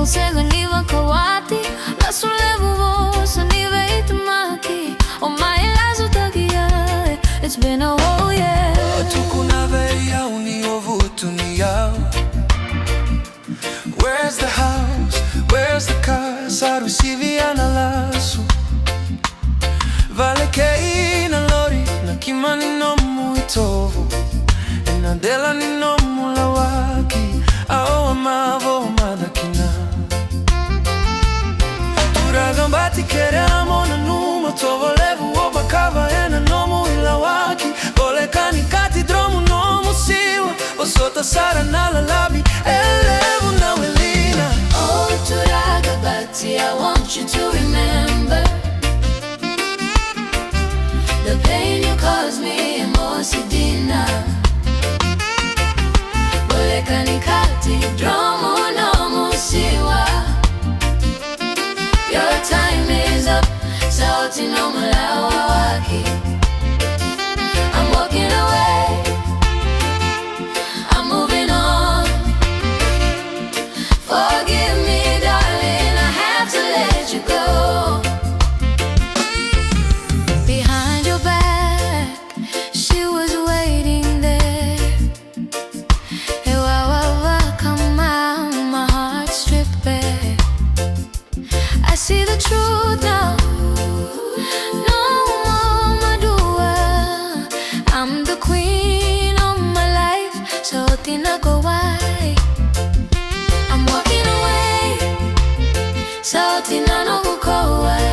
sega niva kawati Lasulevu vosa nive itamaki O mai lazo tagia It's been a whole year Tukunave yao ni ovutu ni yao Where's the house? Where's the car? Saru siviana lasu Vale kei na lori Na kima ni nomu itovu Na dela ni nomu lawaki Ao amavo madakina Turagambati keramo na numa Tovo levu obakava ena nomu ilawaki Vole kanikati dromu nomu siwa Osota sara na lalabi Elevu na welina Oh turagambati, I want you to remember The pain you caused me in Mosidina Vole kanikati dromu nomu siwa Your time is up, sa Oti Nomu Lawaki I'm walking away, I'm moving on Forgive me darling, I have to let you go Behind your back, she was waiting there Hey, come out, my heart stripped bare I see the truth now No more Madua I'm the queen of my life So tinago why I'm walking away So tinano ko why